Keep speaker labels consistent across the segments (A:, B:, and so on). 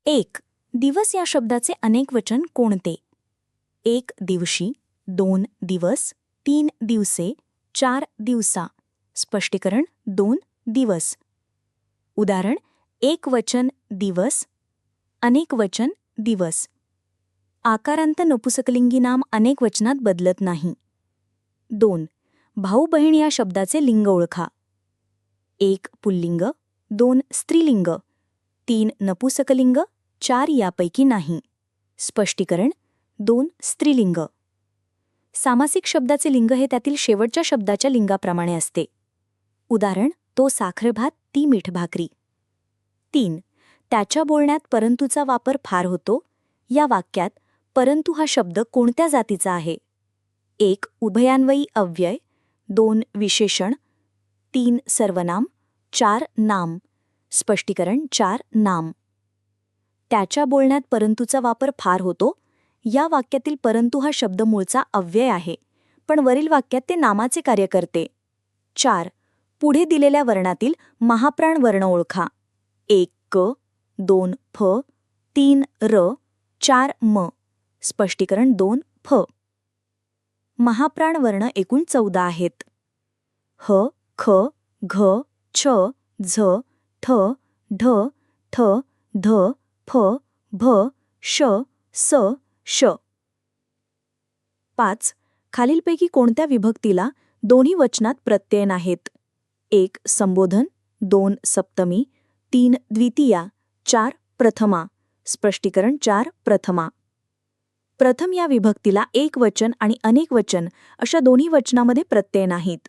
A: एक दिवस या शब्दाचे अनेक वचन कोणते? एक दिवशी, दोन दिवस, तीन दिवसे, चार दिवसा. स्पष्टीकरण दोन दिवस. उदाहरण एक वचन दिवस, अनेक वचन दिवस. आकारांत नपुसकलिंगी नाम अनेक वचनात बदलत नाही. दोन भाऊ बहीण या शब्दाचे लिंग ओळखा. एक पुल्लिंग, दोन स्त्रीलिंग, तीन नपुसकलिंग, चार यापैकी नाही. स्पष्टीकरण दोन स्त्रीलिंग. सामासिक शब्दाचे लिंग हे त्यातील शेवटच्या शब्दाच्या लिंगाप्रमाणे असते. उदाहरण तो साखर भात, ती मीठ भाकरी. तीन त्याच्या बोलण्यात परंतुचा वापर फार होतो. या वाक्यात परंतु हा शब्द कोणत्या जातीचा आहे? एक उभयान्वयी अव्यय, दोन विशेषण, तीन सर्वनाम, चार नाम. स्पष्टीकरण चार नाम. त्याच्या बोलण्यात परंतुचा वापर फार होतो. या वाक्यातील परंतु हा शब्द मूळचा अव्यय आहे, पण वरील वाक्यात ते नामाचे कार्य करते. चार पुढे दिलेल्या वर्णातील महाप्राण वर्ण ओळखा. एक क, दोन फ, तीन र, चार म. स्पष्टीकरण दोन फ. महाप्राण वर्ण एकूण 14 आहेत. ह, ख, घ, छ, झ, ठ, ढ, ठ, ध, फ, भ, श, स, श. 5 खालीलपैकी कोणत्या विभक्तीला दोन्ही वचनात प्रत्यय नाहीत? एक संबोधन, दोन सप्तमी, तीन द्वितीया, चार प्रथमा. स्पष्टीकरण चार प्रथमा. प्रथम या विभक्तीला एक वचन आणि अनेक वचन अशा दोन्ही वचनामध्ये प्रत्यय नाहीत.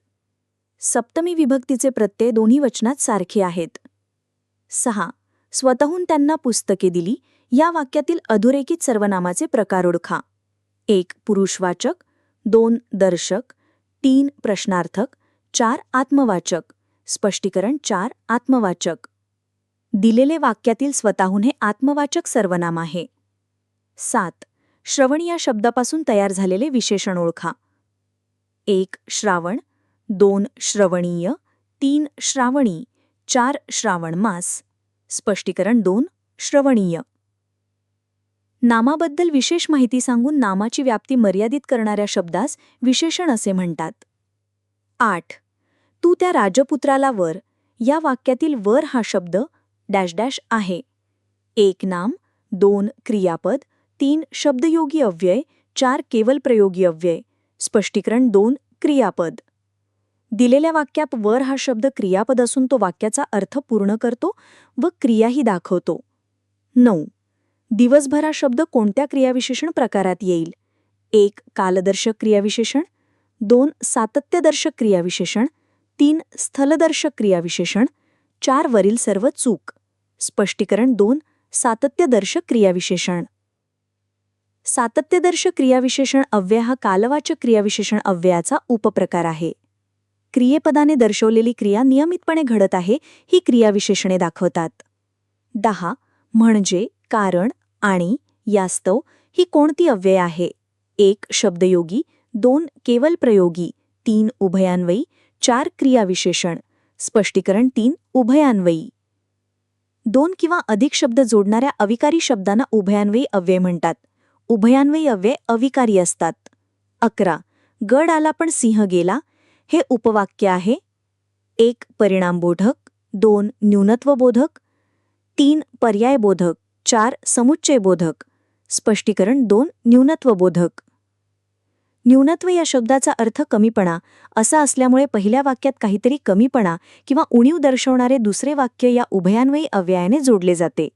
A: सप्तमी विभक्तीचे प्रत्यय दोन्ही वचनात सारखे आहेत. 6 स्वतःहून त्यांना पुस्तके दिली या वाक्यातील अधोरेखित सर्वनामाचे प्रकार ओळखा. एक पुरुषवाचक, दोन दर्शक, तीन प्रश्नार्थक, चार आत्मवाचक. स्पष्टीकरण चार आत्मवाचक. दिलेले वाक्यातील स्वतःहून हे आत्मवाचक सर्वनाम आहे. 7 श्रवण या शब्दापासून तयार झालेले विशेषण ओळखा. एक श्रावण, दोन श्रवणीय, तीन श्रावणी, चार श्रावण मास. स्पष्टीकरण दोन श्रवणीय. नामाबद्दल विशेष माहिती सांगून नामाची व्याप्ती मर्यादित करणाऱ्या शब्दास विशेषण असे म्हणतात. 8 तू त्या राजपुत्राला वर या वाक्यातील वर हा शब्द डॅश डॅश आहे. एक नाम, दोन क्रियापद, तीन शब्दयोगी अव्यय, चार केवल प्रयोगी अव्यय. स्पष्टीकरण दोन क्रियापद. दिलेल्या वाक्यात वर हा शब्द क्रियापद असून तो वाक्याचा अर्थ पूर्ण करतो व क्रियाही दाखवतो. 9 दिवसभर हा शब्द कोणत्या क्रियाविशेषण प्रकारात येईल? एक कालदर्शक क्रियाविशेषण, दोन सातत्यदर्शक क्रियाविशेषण, तीन स्थलदर्शक क्रियाविशेषण, चार वरील सर्व चूक. स्पष्टीकरण दोन सातत्यदर्शक क्रियाविशेषण. सातत्यदर्शक क्रियाविशेषण अव्यय हा कालवाचक क्रियाविशेषण अव्ययाचा उपप्रकार आहे. क्रियेपदाने दर्शवलेली क्रिया नियमितपणे घडत आहे ही क्रियाविशेषणे दाखवतात. 10 म्हणजे, कारण, आणि, यास्तव ही कोणती अव्यय आहे? एक शब्दयोगी, दोन केवल प्रयोगी, तीन उभयान्वयी, चार क्रियाविशेषण. स्पष्टीकरण तीन उभयान्वयी. दोन किंवा अधिक शब्द जोडणाऱ्या अविकारी शब्दांना उभयान्वयी अव्यय म्हणतात. उभयान्वयी अव्यय अविकारी असतात. 11 गड आला पण सिंह गेला हे उपवाक्य आहे. एक परिणामबोधक, दोन न्यूनत्वबोधक, तीन पर्यायबोधक, चार समुच्चयबोधक. स्पष्टीकरण दोन न्यूनत्वबोधक. न्यूनत्व या शब्दाचा अर्थ कमीपणा असा असल्यामुळे पहिल्या वाक्यात काहीतरी कमीपणा किंवा उणीव दर्शवणारे दुसरे वाक्य या उभयान्वयी अव्ययाने जोडले जाते.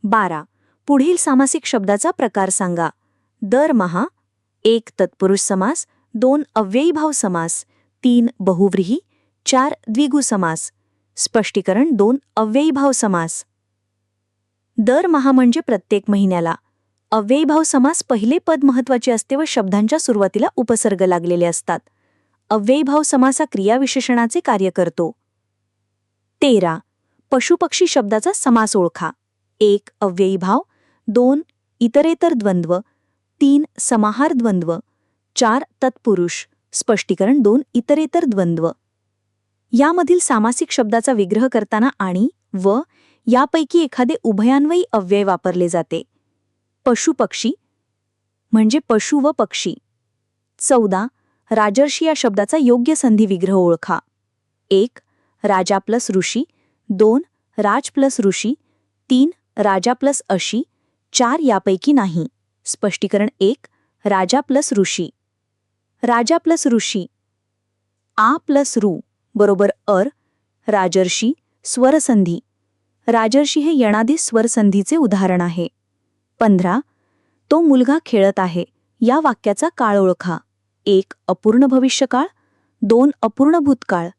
A: 12 पुढील सामासिक शब्दाचा प्रकार सांगा. दरमहा, एक तत्पुरुष समास, दोन अव्ययीभाव समास, तीन बहुव्रीही, चार द्विगु समास. स्पष्टीकरण दोन अव्ययीभाव समास. दरमहा म्हणजे प्रत्येक महिन्याला. अव्ययीभाव समास पहिले पद महत्वाचे असते व शब्दांच्या सुरुवातीला उपसर्ग लागलेले असतात. अव्ययीभाव समास हा क्रियाविशेषणाचे कार्य करतो. 13 पशुपक्षी शब्दाचा समास ओळखा. एक अव्ययीभाव, दोन इतरेतर द्वंद्व, तीन समाहार द्वंद्व, चार तत्पुरुष. स्पष्टीकरण दोन इतरेतर द्वंद्व. यामधील सामासिक शब्दाचा विग्रह करताना आणि व यापैकी एखादे उभयान्वयी अव्यय वापरले जाते. पशुपक्षी म्हणजे पशु व पक्षी. 14. राजर्षी या शब्दाचा योग्य संधी विग्रह ओळखा. 1. राजा प्लस ऋषी. 2. राज प्लस ऋषी. 3. राजा प्लस अशी. 4. यापैकी नाही. स्पष्टीकरण 1. राजा प्लस ऋषी. राजा प्लस ऋषी. आ प्लस रू बरोबर अर. राजर्षी स्वरसंधी. राजर्षी हे यणादी स्वरसंधीचे उदाहरण आहे. 15. तो मुलगा खेळत आहे या वाक्याचा काळ ओळखा. 1. अपूर्ण भविष्यकाळ. 2. अपूर्ण भूतकाळ.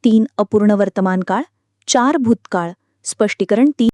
A: 3. अपूर्ण वर्तमानकाळ. 4. भूतकाळ. स्पष्टीकरण 3.